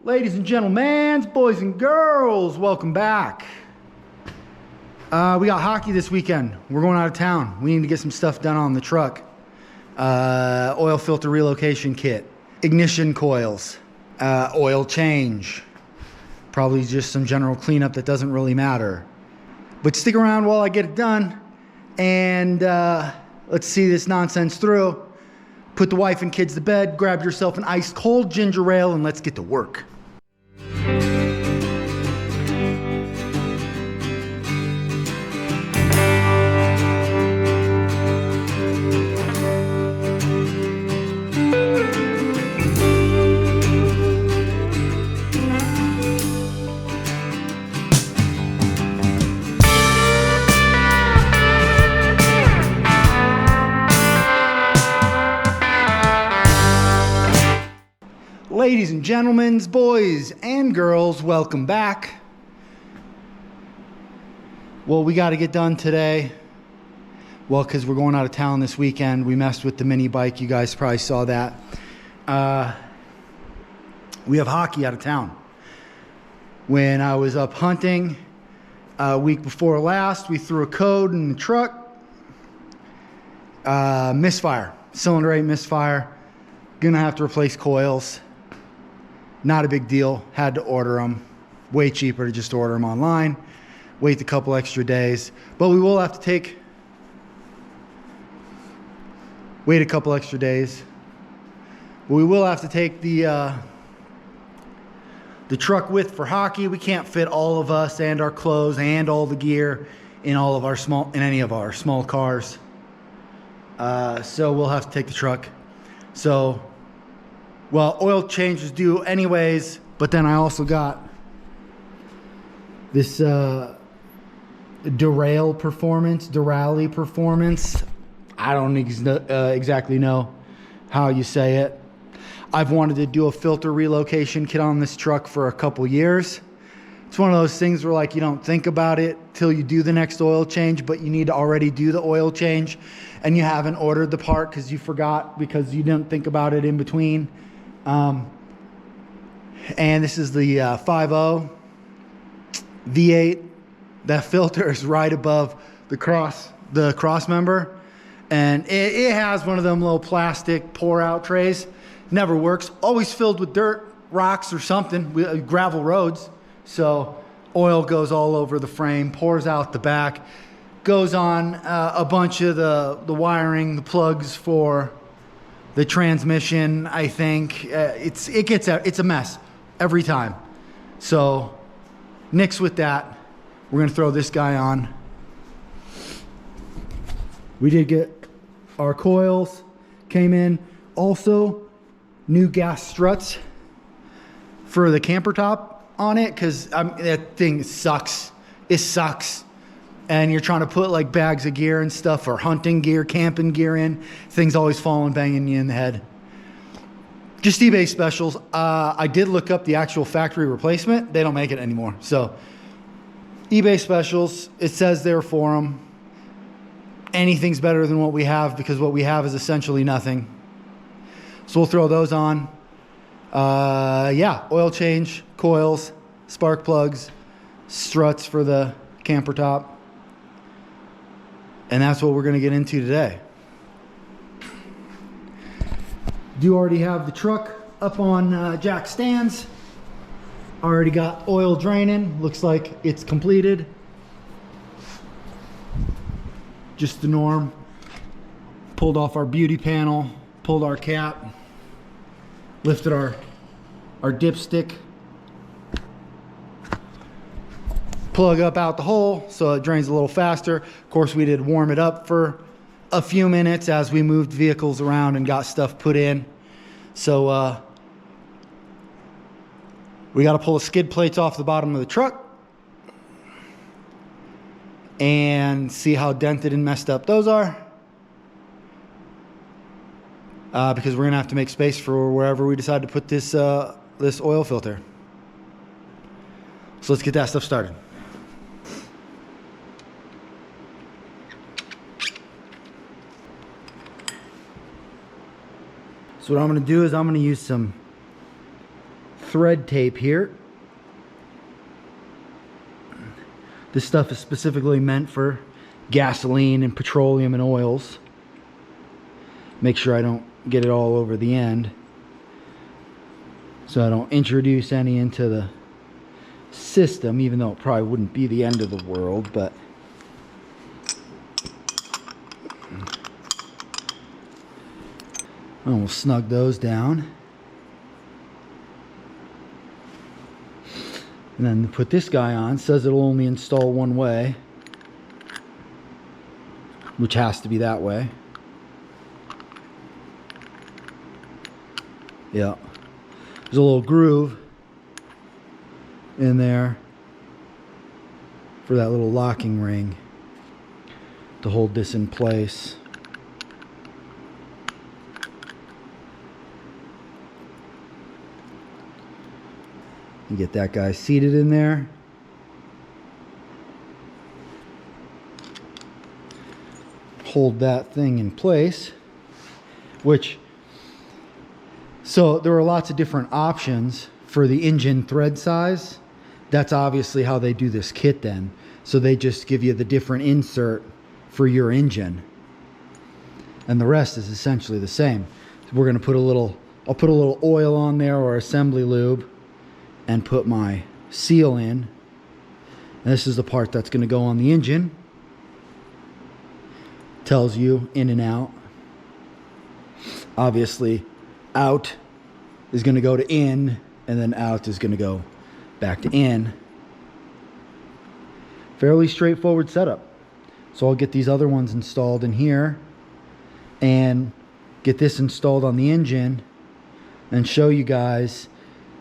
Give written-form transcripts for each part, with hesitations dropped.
Ladies and gentlemen, boys and girls, welcome back. We got hockey this weekend. We're going out of town. We need to get some stuff done on the truck. Oil filter relocation kit, ignition coils, oil change, probably just some general cleanup that doesn't really matter. But stick around while I get it done, and let's see this nonsense through. Put the wife and kids to bed, grab yourself an ice cold ginger ale, and let's get to work. Ladies and gentlemen, boys and girls, welcome back. Well, we got to get done today. Well, because we're going out of town this weekend. We messed with the mini bike. You guys probably saw that. We have hockey out of town. When I was up hunting a week before last, we threw a code in the truck. Misfire. Cylinder 8 misfire. Gonna have to replace coils. Not a big deal. Had to order them. Way cheaper to just order them online. Wait a couple extra days. But we will have to wait a couple extra days. But we will have to take the truck with for hockey. We can't fit all of us and our clothes and all the gear in any of our small cars. So we'll have to take the truck. So, well, oil change is due anyways, but then I also got this Derale Performance. I don't exactly know how you say it. I've wanted to do a filter relocation kit on this truck for a couple years. It's one of those things where, like, you don't think about it till you do the next oil change, but you need to already do the oil change and you haven't ordered the part because you forgot, because you didn't think about it in between. And this is the 5.0 V8. That filter is right above the cross member, and it has one of them little plastic pour out trays. Never works. Always filled with dirt, rocks, or something. Gravel roads. So oil goes all over the frame, pours out the back, goes on a bunch of the wiring, the plugs for the transmission. I think it's a mess every time. So nix with that. We're gonna throw this guy on. We did get our coils, came in. Also, new gas struts for the camper top on it, because that thing sucks. It sucks. And you're trying to put like bags of gear and stuff, or hunting gear, camping gear in. Things always falling, banging you in the head. Just eBay specials. I did look up the actual factory replacement. They don't make it anymore. So eBay specials, it says there for them. Anything's better than what we have, because what we have is essentially nothing. So we'll throw those on. Yeah, oil change, coils, spark plugs, struts for the camper top. And that's what we're going to get into today. Do already have the truck up on jack stands. Already got oil draining. Looks like it's completed. Just the norm. Pulled off our beauty panel. Pulled our cap. Lifted our dipstick. Plug up out the hole so it drains a little faster. Of course, we did warm it up for a few minutes as we moved vehicles around and got stuff put in. So we got to pull the skid plates off the bottom of the truck and see how dented and messed up those are, because we're gonna have to make space for wherever we decide to put this this oil filter. So let's get that stuff started. So what I'm going to do is I'm going to use some thread tape here. This stuff is specifically meant for gasoline and petroleum and oils. Make sure I don't get it all over the end, so I don't introduce any into the system, even though it probably wouldn't be the end of the world. But and we'll snug those down. And then put this guy on. Says it'll only install one way, which has to be that way. Yeah. There's a little groove in there for that little locking ring to hold this in place. You get that guy seated in there. Hold that thing in place, so there are lots of different options for the engine thread size. That's obviously how they do this kit then. So they just give you the different insert for your engine, and the rest is essentially the same. So we're going to put I'll put a little oil on there, or assembly lube, and put my seal in. And this is the part that's going to go on the engine. Tells you in and out. Obviously, out is going to go to in, and then out is going to go back to in. Fairly straightforward setup. So I'll get these other ones installed in here and get this installed on the engine and show you guys.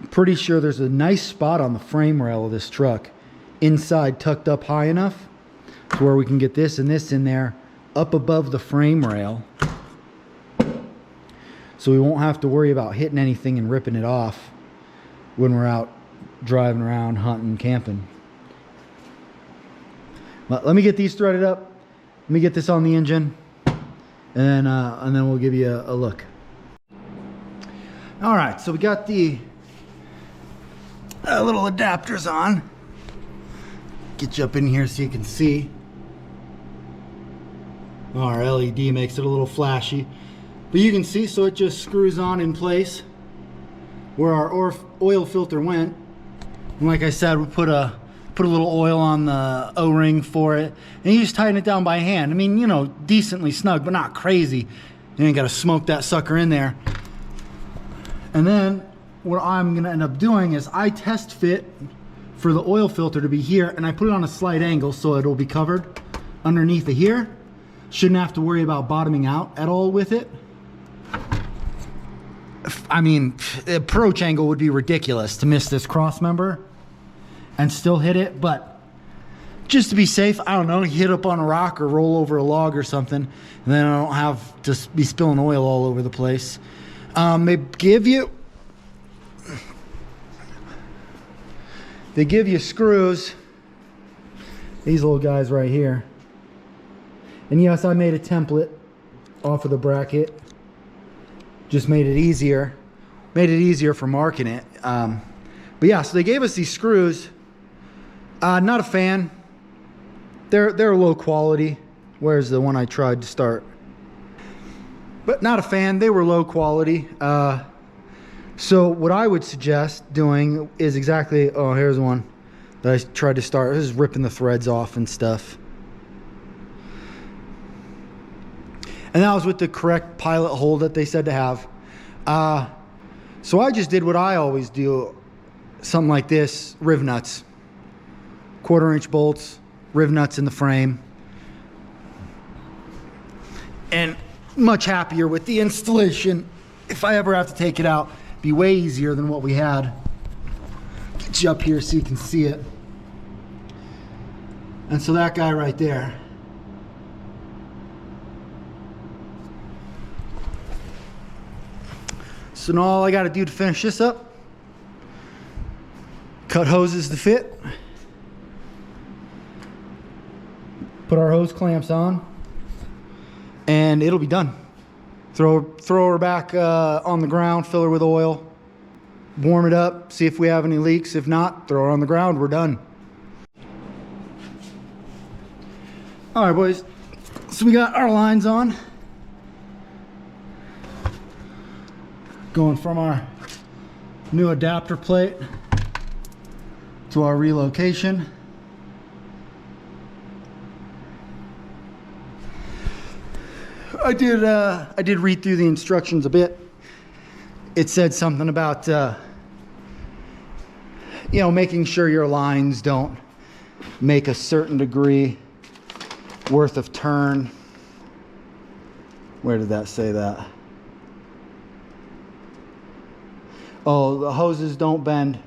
I'm pretty sure there's a nice spot on the frame rail of this truck inside, tucked up high enough to where we can get this and this in there up above the frame rail, so we won't have to worry about hitting anything and ripping it off when we're out driving around, hunting, camping. But let me get these threaded up. Let me get this on the engine, and then we'll give you a look. All right, so we got the little adapters on. Get you up in here so you can see. Our LED makes it a little flashy, but you can see, so it just screws on in place where our oil filter went. And like I said, we put a little oil on the O-ring for it, and you just tighten it down by hand. I mean, you know, decently snug, but not crazy. You ain't got to smoke that sucker in there. And then what I'm gonna end up doing is I test fit for the oil filter to be here, and I put it on a slight angle so it'll be covered underneath of here. Shouldn't have to worry about bottoming out at all with it. I mean, the approach angle would be ridiculous to miss this cross member and still hit it, but just to be safe, I don't know, hit up on a rock or roll over a log or something, and then I don't have to be spilling oil all over the place. They give you screws, these little guys right here. And yes, I made a template off of the bracket. Just made it easier. Made it easier for marking it. But yeah, so they gave us these screws. Not a fan. They're low quality. Where's the one I tried to start? But not a fan. They were low quality. So what I would suggest doing is exactly, oh, here's one that I tried to start. This is ripping the threads off and stuff. And that was with the correct pilot hole that they said to have. So I just did what I always do, something like this, riv nuts. 1/4-inch bolts, riv nuts in the frame. And much happier with the installation. If I ever have to take it out, it'd be way easier than what we had. Get you up here so you can see it. And so that guy right there, so now all I got to do to finish this up, cut hoses to fit, put our hose clamps on, and it'll be done. Throw her back on the ground, fill her with oil, warm it up, see if we have any leaks. If not, throw it on the ground, we're done. All right, boys, so we got our lines on. Going from our new adapter plate to our relocation. I did read through the instructions a bit. It said something about you know, making sure your lines don't make a certain degree worth of turn. Where did that say that? Oh, the hoses don't bend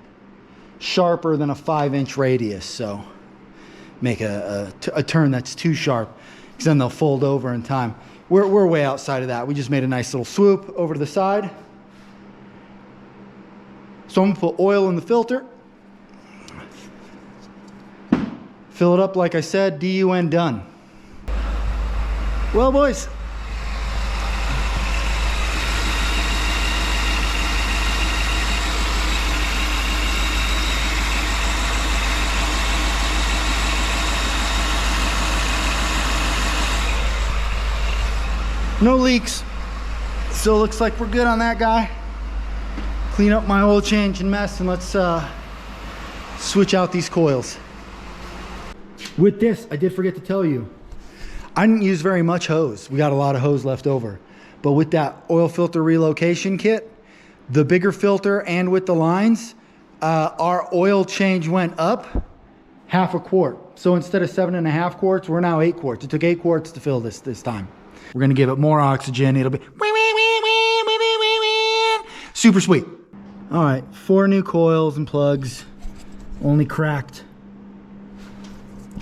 sharper than a 5-inch radius, so make a turn that's too sharp, because then they'll fold over in time. We're way outside of that. We just made a nice little swoop over to the side. So I'm gonna put oil in the filter. Fill it up like I said, DUN done. Well, boys, no leaks, so it looks like we're good on that guy. Clean up my oil change and mess, and let's switch out these coils. With this, I did forget to tell you, I didn't use very much hose. We got a lot of hose left over. But with that oil filter relocation kit, the bigger filter and with the lines, our oil change went up half a quart. So instead of 7.5 quarts, we're now 8 quarts. It took 8 quarts to fill this time. We're gonna give it more oxygen. It'll be super sweet. All right, 4 new coils and plugs. Only cracked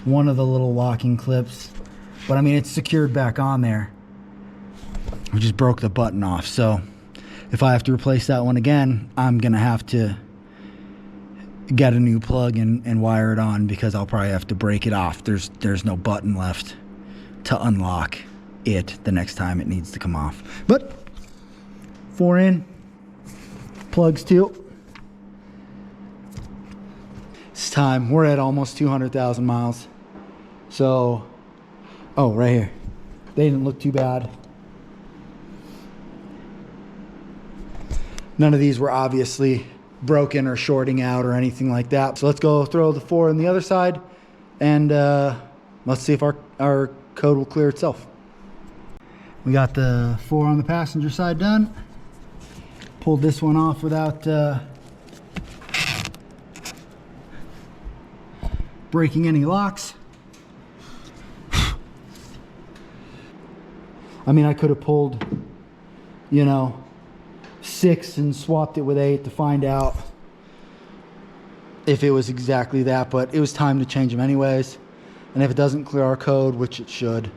one of the little locking clips, but I mean, it's secured back on there. I just broke the button off, so if I have to replace that one again, I'm gonna have to get a new plug and wire it on, because I'll probably have to break it off. There's no button left to unlock it the next time it needs to come off. But 4 in, plugs too. It's time. We're at almost 200,000 miles. So, oh, right here. They didn't look too bad. None of these were obviously broken or shorting out or anything like that. So let's go throw the 4 on the other side, and let's see if our code will clear itself. We got the 4 on the passenger side done. Pulled this one off without breaking any locks. I mean, I could have pulled, you know, 6 and swapped it with 8 to find out if it was exactly that, but it was time to change them anyways. And if it doesn't clear our code, which it should,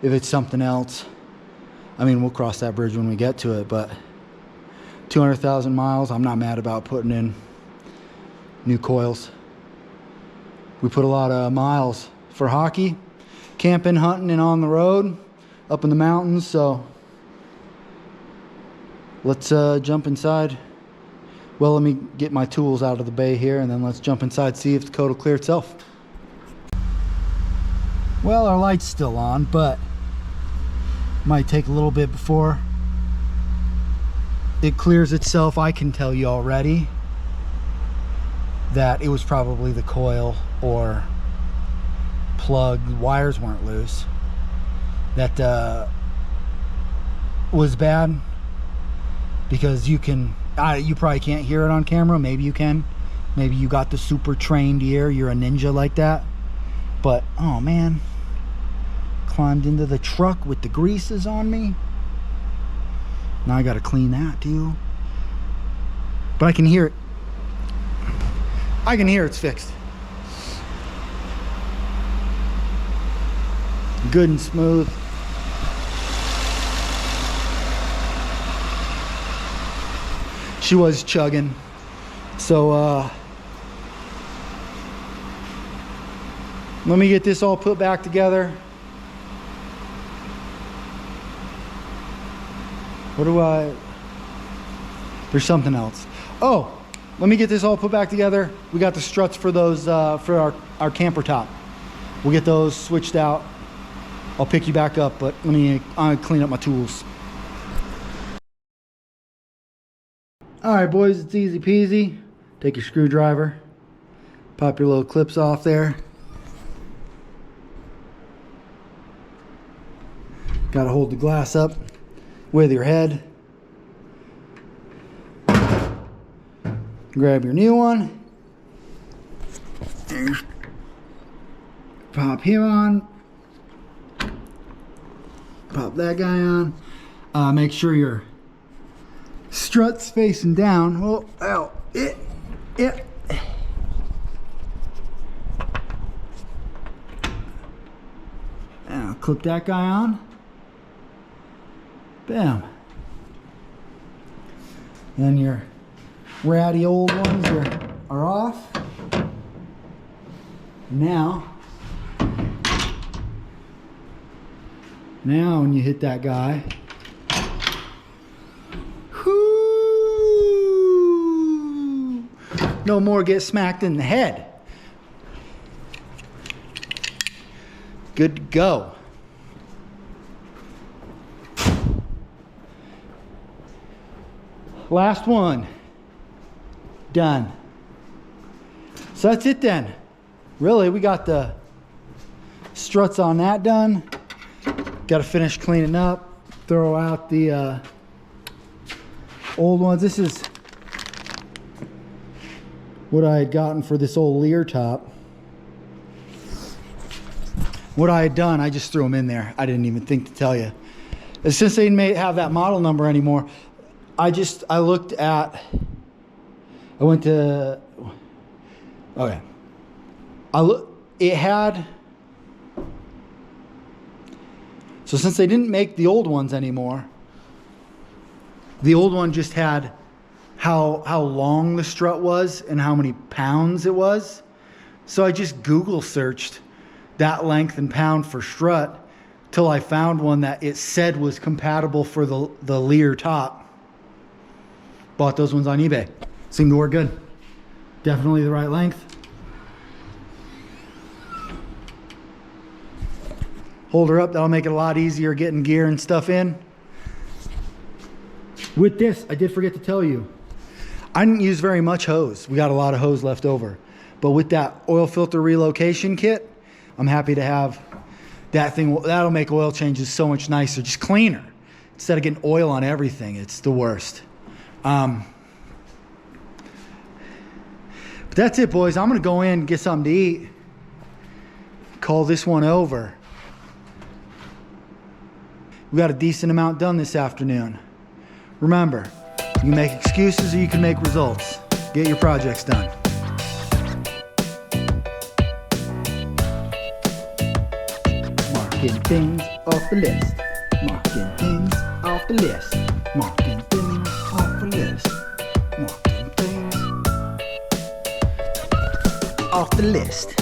if it's something else, I mean, we'll cross that bridge when we get to it. But 200,000 miles, I'm not mad about putting in new coils. We put a lot of miles for hockey, camping, hunting, and on the road, up in the mountains. So let's jump inside. Well, let me get my tools out of the bay here, and then let's jump inside, see if the code will clear itself. Well, our light's still on, but might take a little bit before it clears itself. I can tell you already that it was probably the coil or plug. Wires weren't loose. That was bad, because you probably can't hear it on camera. Maybe you can. Maybe you got the super trained ear. You're a ninja like that. But oh man, climbed into the truck with the greases on me. Now I gotta clean that too. But I can hear it. I can hear it's fixed. Good and smooth. She was chugging. So let me get this all put back together. There's something else. Oh, let me get this all put back together. We got the struts for those, for our camper top. We'll get those switched out. I'll pick you back up, but I'm gonna clean up my tools. All right, boys, it's easy peasy. Take your screwdriver, pop your little clips off there. Got to hold the glass up with your head. Grab your new one. Pop him on. Pop that guy on. Make sure your strut's facing down. Oh, ow, it. Now clip that guy on. Bam. Then your ratty old ones are off. Now when you hit that guy, whoo, no more get smacked in the head. Good to go. Last one. Done. So that's it then. Really, we got the struts on that done. Got to finish cleaning up. Throw out the old ones. This is what I had gotten for this old Lear top. What I had done, I just threw them in there. I didn't even think to tell you. And since they didn't have that model number anymore, I looked at, I went to, okay. It had, so since they didn't make the old ones anymore, the old one just had how long the strut was and how many pounds it was. So I just Google searched that length and pound for strut till I found one that it said was compatible for the Lear top. Bought those ones on eBay. Seemed to work good. Definitely the right length. Hold her up, that'll make it a lot easier getting gear and stuff in. With this, I did forget to tell you, I didn't use very much hose. We got a lot of hose left over. But with that oil filter relocation kit, I'm happy to have that thing. That'll make oil changes so much nicer, just cleaner. Instead of getting oil on everything, it's the worst. But that's it, boys. I'm gonna go in and get something to eat. Call this one over. We got a decent amount done this afternoon. Remember, you can make excuses or you can make results. Get your projects done. Marking things off the list. Marking things off the list. Marking things off the list. Marking things off the list.